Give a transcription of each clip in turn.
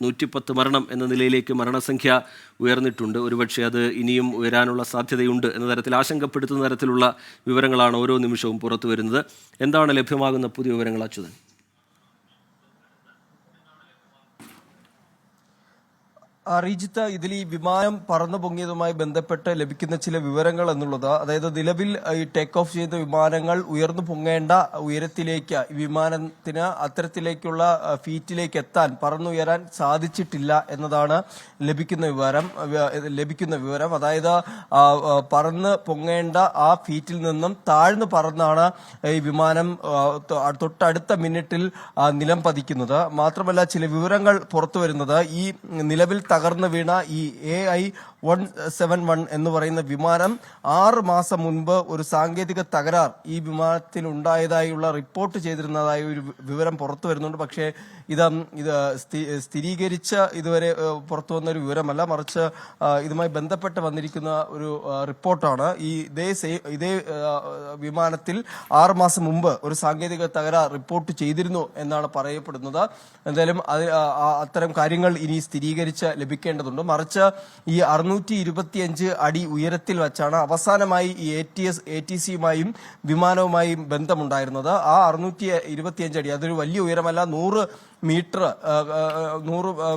110 മരണം എന്ന നിലയിലേക്ക് മരണസംഖ്യ ഉയർന്നിട്ടുണ്ട്. ഒരുപക്ഷെ അത് ഇനിയും ഉയരാനുള്ള സാധ്യതയുണ്ട് എന്ന തരത്തിൽ ആശങ്കപ്പെടുത്തുന്ന തരത്തിലുള്ള വിവരങ്ങളാണ് ഓരോ നിമിഷവും പുറത്തു വരുന്നത്. എന്താണ് ലഭ്യമാകുന്ന പുതിയ വിവരങ്ങൾ, അച്യുതൻ? റീജിത്ത്, ഇതിൽ ഈ വിമാനം പറന്നു പൊങ്ങിയതുമായി ബന്ധപ്പെട്ട് ലഭിക്കുന്ന ചില വിവരങ്ങൾ എന്നുള്ളത്, അതായത് നിലവിൽ ഈ ടേക്ക് ഓഫ് ചെയ്ത വിമാനങ്ങൾ ഉയർന്നു പൊങ്ങേണ്ട ഉയരത്തിലേക്ക് വിമാനത്തിന് അത്തരത്തിലേക്കുള്ള ഫീറ്റിലേക്ക് എത്താൻ പറന്നുയരാൻ സാധിച്ചിട്ടില്ല എന്നതാണ് ലഭിക്കുന്ന വിവരം. അതായത് പറന്ന് പൊങ്ങേണ്ട ആ ഫീറ്റിൽ നിന്നും താഴ്ന്നു പറന്നാണ് ഈ വിമാനം തൊട്ടടുത്ത മിനിറ്റിൽ നിലം പതിക്കുന്നത്. മാത്രമല്ല, ചില വിവരങ്ങൾ പുറത്തു വരുന്നത് ഈ നിലവിൽ തകർന്നു വീണ ഈ AI-171 എന്ന് പറയുന്ന വിമാനം 6 മാസം മുൻപ് ഒരു സാങ്കേതിക തകരാർ ഈ വിമാനത്തിൽ ഉണ്ടായതായുള്ള റിപ്പോർട്ട് ചെയ്തിരുന്നതായ ഒരു വിവരം പുറത്തു വരുന്നുണ്ട്. പക്ഷേ ഇത് സ്ഥിരീകരിച്ച ഇതുവരെ പുറത്തു വന്ന ഒരു വിവരമല്ല, മറിച്ച് ഇതുമായി ബന്ധപ്പെട്ട് വന്നിരിക്കുന്ന ഒരു റിപ്പോർട്ടാണ്. ഇതേ വിമാനത്തിൽ 6 മാസം മുമ്പ് ഒരു സാങ്കേതിക തകരാർ റിപ്പോർട്ട് ചെയ്തിരുന്നു എന്നാണ് പറയപ്പെടുന്നത്. എന്തായാലും അത്തരം കാര്യങ്ങൾ ഇനി സ്ഥിരീകരിച്ച് ലഭിക്കേണ്ടതുണ്ട്. മറിച്ച് ഈ 625 അടി ഉയരത്തിൽ വെച്ചാണ് അവസാനമായി ഈ ATCയുമായും വിമാനവുമായും ബന്ധമുണ്ടായിരുന്നത്. ആ 625 അടി, അതൊരു വലിയ ഉയരമല്ല. 100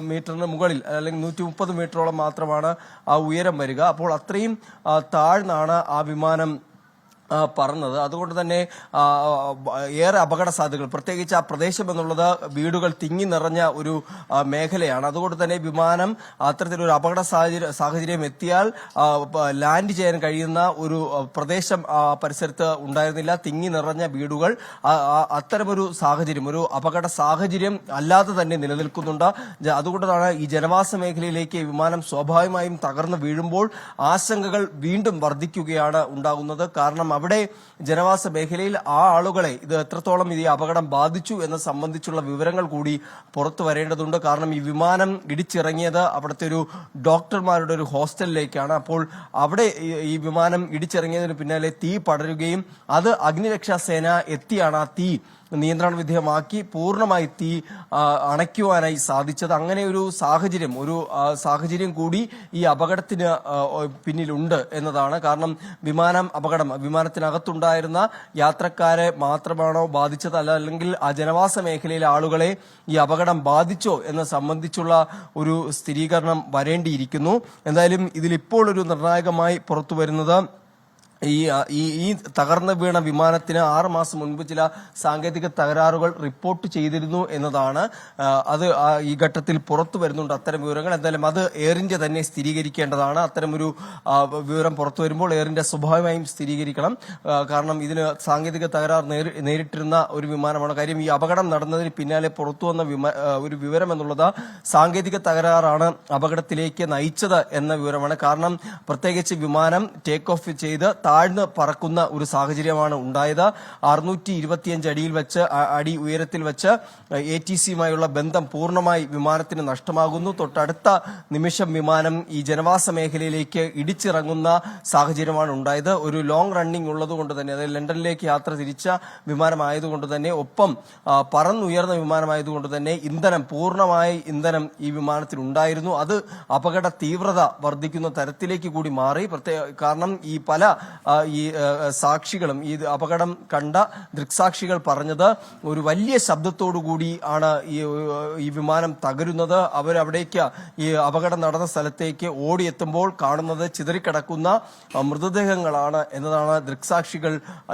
മീറ്ററിന് മുകളിൽ, അല്ലെങ്കിൽ 130 മീറ്ററോളം മാത്രമാണ് ആ ഉയരം വരിക. അപ്പോൾ അത്രയും താഴ്ന്നാണ് ആ വിമാനം പറഞ്ഞത്. അതുകൊണ്ട് തന്നെ ഏറെ അപകട സാധ്യതകൾ, പ്രത്യേകിച്ച് ആ പ്രദേശം എന്നുള്ളത് വീടുകൾ തിങ്ങി നിറഞ്ഞ ഒരു മേഖലയാണ്. അതുകൊണ്ട് തന്നെ വിമാനം അത്തരത്തിലൊരു അപകട സാഹചര്യം എത്തിയാൽ ലാൻഡ് ചെയ്യാൻ കഴിയുന്ന ഒരു പ്രദേശം പരിസരത്ത് ഉണ്ടായിരുന്നില്ല. തിങ്ങി നിറഞ്ഞ വീടുകൾ, അത്തരമൊരു സാഹചര്യം, ഒരു അപകട സാഹചര്യം അല്ലാതെ തന്നെ നിലനിൽക്കുന്നുണ്ട്. അതുകൊണ്ടാണ് ഈ ജനവാസ മേഖലയിലേക്ക് വിമാനം സ്വാഭാവികമായും തകർന്നു വീഴുമ്പോൾ ആശങ്കകൾ വീണ്ടും വർദ്ധിക്കുകയാണ് ഉണ്ടാകുന്നത്. കാരണം അവിടെ ജനവാസ മേഖലയിൽ ആ ആളുകളെ ഇത് എത്രത്തോളം ഈ അപകടം ബാധിച്ചു എന്ന സംബന്ധിച്ചുള്ള വിവരങ്ങൾ കൂടി പുറത്തു വരേണ്ടതുണ്ട്. കാരണം ഈ വിമാനം ഇടിച്ചിറങ്ങിയത് അവിടുത്തെ ഒരു ഡോക്ടർമാരുടെ ഒരു ഹോസ്റ്റലിലേക്കാണ്. അപ്പോൾ അവിടെ ഈ വിമാനം ഇടിച്ചിറങ്ങിയതിന് പിന്നാലെ തീ പടരുകയും അത് അഗ്നിരക്ഷാ സേന എത്തിയാണ് ആ തീ നിയന്ത്രണ വിധേയമാക്കി പൂർണ്ണമായി തീ അണയ്ക്കുവാനായി സാധിച്ചത്. അങ്ങനെ ഒരു സാഹചര്യം കൂടി ഈ അപകടത്തിന് പിന്നിലുണ്ട് എന്നതാണ്. കാരണം വിമാനത്തിനകത്തുണ്ടായിരുന്ന യാത്രക്കാരെ മാത്രമാണോ ബാധിച്ചത്, അല്ലെങ്കിൽ ആ ജനവാസ മേഖലയിലെ ആളുകളെ ഈ അപകടം ബാധിച്ചോ എന്ന സംബന്ധിച്ചുള്ള ഒരു സ്ഥിരീകരണം വരേണ്ടിയിരിക്കുന്നു. എന്തായാലും ഇതിലിപ്പോൾ ഒരു നിർണായകമായി പുറത്തു വരുന്നത് ഈ തകർന്നു വീണ വിമാനത്തിന് 6 മാസം മുൻപ് ചില സാങ്കേതിക തകരാറുകൾ റിപ്പോർട്ട് ചെയ്തിരുന്നു എന്നതാണ്. അത് ഈ ഘട്ടത്തിൽ പുറത്തു വരുന്നുണ്ട് അത്തരം വിവരങ്ങൾ. എന്തായാലും അത് എയർ ഇന്ത്യ തന്നെ സ്ഥിരീകരിക്കേണ്ടതാണ്. അത്തരമൊരു വിവരം പുറത്തു വരുമ്പോൾ എയർ ഇന്ത്യ സ്വാഭാവികമായും സ്ഥിരീകരിക്കണം. കാരണം ഇതിന് സാങ്കേതിക തകരാർ നേരിട്ടിരുന്ന ഒരു വിമാനമാണ്. കാര്യം ഈ അപകടം നടന്നതിന് പിന്നാലെ പുറത്തു വന്ന ഒരു വിവരം എന്നുള്ളത് സാങ്കേതിക തകരാറാണ് അപകടത്തിലേക്ക് നയിച്ചത് എന്ന വിവരമാണ്. കാരണം പ്രത്യേകിച്ച് വിമാനം ടേക്ക് ഓഫ് ചെയ്ത് താഴ്ന്ന് പറക്കുന്ന ഒരു സാഹചര്യമാണ് ഉണ്ടായത്. 625 അടി ഉയരത്തിൽ വെച്ച് ATCയുമായുള്ള ബന്ധം പൂർണ്ണമായി വിമാനത്തിന് നഷ്ടമാകുന്നു. തൊട്ടടുത്ത നിമിഷം വിമാനം ഈ ജനവാസ മേഖലയിലേക്ക് ഇടിച്ചിറങ്ങുന്ന സാഹചര്യമാണ് ഉണ്ടായത്. ഒരു ലോങ് റണ്ണിംഗ് ഉള്ളതുകൊണ്ട് തന്നെ, അതായത് ലണ്ടനിലേക്ക് യാത്ര തിരിച്ച വിമാനമായതുകൊണ്ട് തന്നെ, ഒപ്പം പറന്നുയർന്ന വിമാനമായതുകൊണ്ട് തന്നെ പൂർണ്ണമായ ഇന്ധനം ഈ വിമാനത്തിൽ ഉണ്ടായിരുന്നു. അത് അപകട തീവ്രത വർദ്ധിക്കുന്ന തരത്തിലേക്ക് കൂടി മാറി. കാരണം ഈ പല സാക്ഷികളും, ഈ അപകടം കണ്ട ദൃക്സാക്ഷികൾ പറഞ്ഞത് ഒരു വലിയ ശബ്ദത്തോടു കൂടി ആണ് ഈ വിമാനം തകരുന്നത്. അവരവിടേക്ക്, ഈ അപകടം നടന്ന സ്ഥലത്തേക്ക് ഓടിയെത്തുമ്പോൾ കാണുന്നത് ചിതറിക്കിടക്കുന്ന മൃതദേഹങ്ങളാണ് എന്നതാണ് ദൃക്സാക്ഷികൾ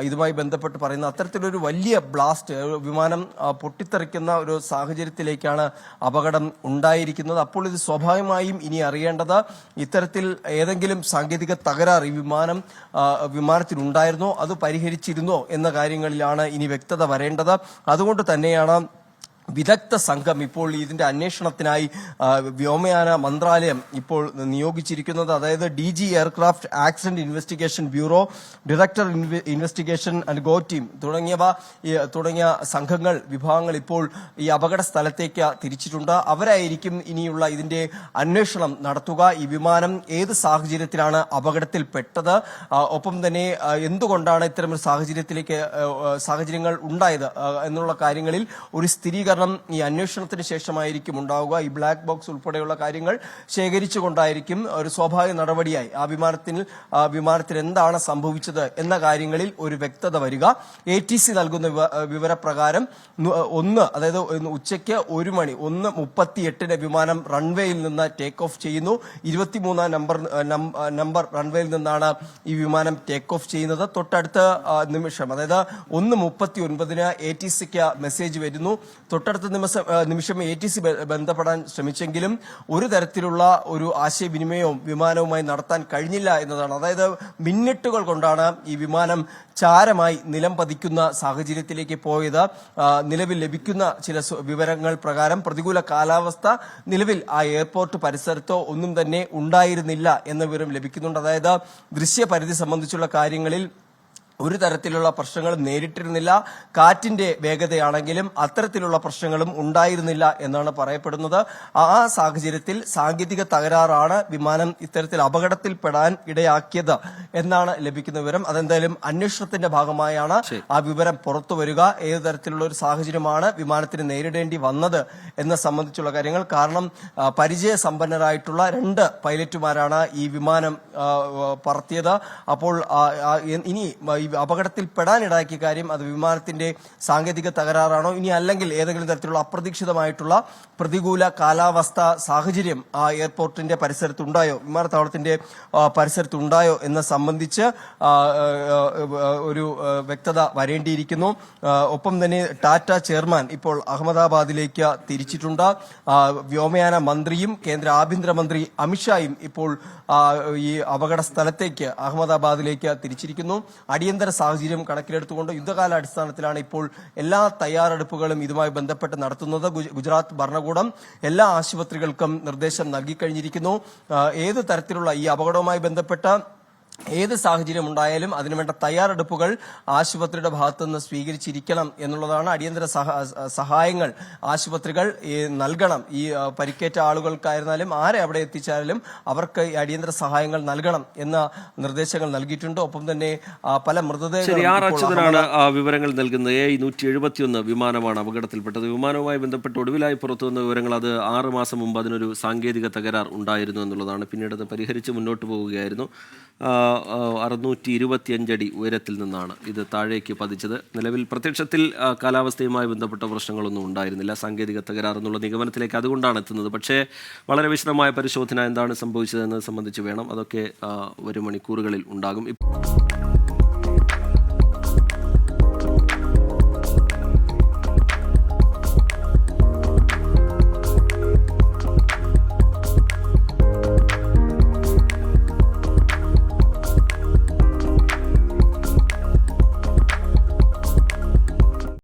ഇതുമായി ബന്ധപ്പെട്ട് പറയുന്നത്. അത്തരത്തിലൊരു വലിയ ബ്ലാസ്റ്റ്, വിമാനം പൊട്ടിത്തെറിക്കുന്ന ഒരു സാഹചര്യത്തിലേക്കാണ് അപകടം ഉണ്ടായിരിക്കുന്നത്. അപ്പോൾ ഇത് സ്വാഭാവികമായും ഇനി അറിയേണ്ടത്, ഇത്തരത്തിൽ ഏതെങ്കിലും സാങ്കേതിക തകരാർ ഈ വിമാനത്തിലുണ്ടായിരുന്നോ, അത് പരിഹരിച്ചിരുന്നോ എന്ന കാര്യങ്ങളിലാണ് ഇനി വ്യക്തത വരേണ്ടത്. അതുകൊണ്ട് തന്നെയാണ് വിദഗ്ധ സംഘം ഇപ്പോൾ ഇതിന്റെ അന്വേഷണത്തിനായി വ്യോമയാന മന്ത്രാലയം ഇപ്പോൾ നിയോഗിച്ചിരിക്കുന്നത്. അതായത് DG aircraft accident investigation bureau, director investigation and go team തുടങ്ങിയ വിഭാഗങ്ങൾ ഇപ്പോൾ ഈ അപകട സ്ഥലത്തേക്ക് തിരിച്ചിട്ടുണ്ട്. അവരായിരിക്കും ഇനിയുള്ള ഇതിന്റെ അന്വേഷണം നടത്തുക. ഈ വിമാനം ഏത് സാഹചര്യത്തിലാണ് അപകടത്തിൽപ്പെട്ടത്, ഒപ്പം തന്നെ എന്തുകൊണ്ടാണ് ഇത്തരമൊരു സാഹചര്യങ്ങൾ ഉണ്ടായത് എന്നുള്ള കാര്യങ്ങളിൽ ഒരു സ്ഥിരീകരണം സ്ഥിരീകരണം ഈ അന്വേഷണത്തിന് ശേഷമായിരിക്കും ഉണ്ടാവുക. ഈ ബ്ലാക്ക് ബോക്സ് ഉൾപ്പെടെയുള്ള കാര്യങ്ങൾ ശേഖരിച്ചുകൊണ്ടായിരിക്കും ഒരു സ്വാഭാവിക നടപടിയായി ആ വിമാനത്തിന് എന്താണ് സംഭവിച്ചത് എന്ന കാര്യങ്ങളിൽ ഒരു വ്യക്തത വരിക. ATC നൽകുന്ന വിവരപ്രകാരം അതായത് ഉച്ചയ്ക്ക് 1:38 വിമാനം റൺവേയിൽ നിന്ന് ടേക്ക് ഓഫ് ചെയ്യുന്നു. 23 നമ്പർ റൺവേയിൽ നിന്നാണ് ഈ വിമാനം ടേക്ക് ഓഫ് ചെയ്യുന്നത്. തൊട്ടടുത്ത നിമിഷം അതായത് 1:39 ATCക്ക് മെസ്സേജ് വരുന്നു. തൊട്ടടുത്ത നിമിഷം ATC ബന്ധപ്പെടാൻ ശ്രമിച്ചെങ്കിലും ഒരു തരത്തിലുള്ള ഒരു ആശയവിനിമയവും വിമാനവുമായി നടത്താൻ കഴിഞ്ഞില്ല എന്നതാണ്. അതായത് മിനിറ്റുകൾ കൊണ്ടാണ് ഈ വിമാനം ചാരമായി നിലം പതിക്കുന്ന സാഹചര്യത്തിലേക്ക് പോയത്. നിലവിൽ ലഭിക്കുന്ന ചില വിവരങ്ങൾ പ്രകാരം പ്രതികൂല കാലാവസ്ഥ നിലവിൽ ആ എയർപോർട്ട് പരിസരത്തോ ഒന്നും തന്നെ ഉണ്ടായിരുന്നില്ല എന്ന വിവരം ലഭിക്കുന്നുണ്ട്. അതായത് ദൃശ്യപരിധി സംബന്ധിച്ചുള്ള കാര്യങ്ങളിൽ ഒരു തരത്തിലുള്ള പ്രശ്നങ്ങളും നേരിട്ടിരുന്നില്ല. കാറ്റിന്റെ വേഗതയാണെങ്കിലും അത്തരത്തിലുള്ള പ്രശ്നങ്ങളും ഉണ്ടായിരുന്നില്ല എന്നാണ് പറയപ്പെടുന്നത്. ആ സാഹചര്യത്തിൽ സാങ്കേതിക തകരാറാണ് വിമാനം ഇത്തരത്തിൽ അപകടത്തിൽപ്പെടാൻ ഇടയാക്കിയത് എന്നാണ് ലഭിക്കുന്ന വിവരം. അതെന്തായാലും അന്വേഷണത്തിന്റെ ഭാഗമായാണ് ആ വിവരം പുറത്തു വരിക. ഏത് തരത്തിലുള്ള ഒരു സാഹചര്യമാണ് വിമാനത്തിന് നേരിടേണ്ടി വന്നത് എന്ന സംബന്ധിച്ചുള്ള കാര്യങ്ങൾ. കാരണം പരിചയസമ്പന്നരായിട്ടുള്ള 2 പൈലറ്റുമാരാണ് ഈ വിമാനം പറത്തിയത്. അപ്പോൾ ഇനി അപകടത്തിൽപ്പെടാനിടയാക്കിയ കാര്യം അത് വിമാനത്തിന്റെ സാങ്കേതിക തകരാറാണോ ഇനി അല്ലെങ്കിൽ ഏതെങ്കിലും തരത്തിലുള്ള അപ്രതീക്ഷിതമായിട്ടുള്ള പ്രതികൂല കാലാവസ്ഥ സാഹചര്യം ആ എയർപോർട്ടിന്റെ പരിസരത്തുണ്ടായോ, വിമാനത്താവളത്തിന്റെ പരിസരത്തുണ്ടായോ എന്ന സംബന്ധിച്ച് ഒരു വ്യക്തത വരേണ്ടിയിരിക്കുന്നു. ഒപ്പം തന്നെ ടാറ്റ ചെയർമാൻ ഇപ്പോൾ അഹമ്മദാബാദിലേക്ക് തിരിച്ചിട്ടുണ്ട്. വ്യോമയാന മന്ത്രിയും കേന്ദ്ര ആഭ്യന്തരമന്ത്രി അമിത്ഷായും ഇപ്പോൾ ഈ അപകട സ്ഥലത്തേക്ക് അഹമ്മദാബാദിലേക്ക് തിരിച്ചിരിക്കുന്നു. അടിയന്തര സാഹചര്യം കണക്കിലെടുത്തുകൊണ്ട് യുദ്ധകാലാടിസ്ഥാനത്തിലാണ് ഇപ്പോൾ എല്ലാ തയ്യാറെടുപ്പുകളും ഇതുമായി ബന്ധപ്പെട്ട് നടത്തുന്നത്. ഗുജറാത്ത് ഭരണകൂടം എല്ലാ ആശുപത്രികൾക്കും നിർദ്ദേശം നൽകിക്കഴിഞ്ഞിരിക്കുന്നു. ഏത് തരത്തിലുള്ള ഈ അപകടവുമായി ബന്ധപ്പെട്ട ഏത് സാഹചര്യം ഉണ്ടായാലും അതിനുവേണ്ട തയ്യാറെടുപ്പുകൾ ആശുപത്രിയുടെ ഭാഗത്തുനിന്ന് സ്വീകരിച്ചിരിക്കണം എന്നുള്ളതാണ്. അടിയന്തര സഹായങ്ങൾ ആശുപത്രികൾ നൽകണം. ഈ പരിക്കേറ്റ ആളുകൾക്കായിരുന്നാലും ആരെ അവിടെ എത്തിച്ചാലും അവർക്ക് ഈ അടിയന്തര സഹായങ്ങൾ നൽകണം എന്ന നിർദ്ദേശങ്ങൾ നൽകിയിട്ടുണ്ട്. ഒപ്പം തന്നെ പല മൃതദേഹങ്ങളാണ് വിവരങ്ങൾ നൽകുന്നത്. A171 വിമാനമാണ് അപകടത്തിൽപ്പെട്ടത്. വിമാനവുമായി ബന്ധപ്പെട്ട് ഒടുവിലായി പുറത്തുവന്ന വിവരങ്ങൾ അത് 6 മാസം മുമ്പ് അതിനൊരു സാങ്കേതിക തകരാർ ഉണ്ടായിരുന്നു എന്നുള്ളതാണ്. പിന്നീട് അത് പരിഹരിച്ച് മുന്നോട്ട് പോവുകയായിരുന്നു. 625 അടി ഉയരത്തിൽ നിന്നാണ് ഇത് താഴേക്ക് പതിച്ചത്. നിലവിൽ പ്രത്യക്ഷത്തിൽ കാലാവസ്ഥയുമായി ബന്ധപ്പെട്ട പ്രശ്നങ്ങളൊന്നും ഉണ്ടായിരുന്നില്ല. സാങ്കേതിക തകരാർ എന്നുള്ള നിഗമനത്തിലേക്ക് അതുകൊണ്ടാണ് എത്തുന്നത്. പക്ഷേ വളരെ വിശദമായ പരിശോധന എന്താണ് സംഭവിച്ചതെന്നത് സംബന്ധിച്ച് വേണം. അതൊക്കെ വരും മണിക്കൂറുകളിൽ ഉണ്ടാകും.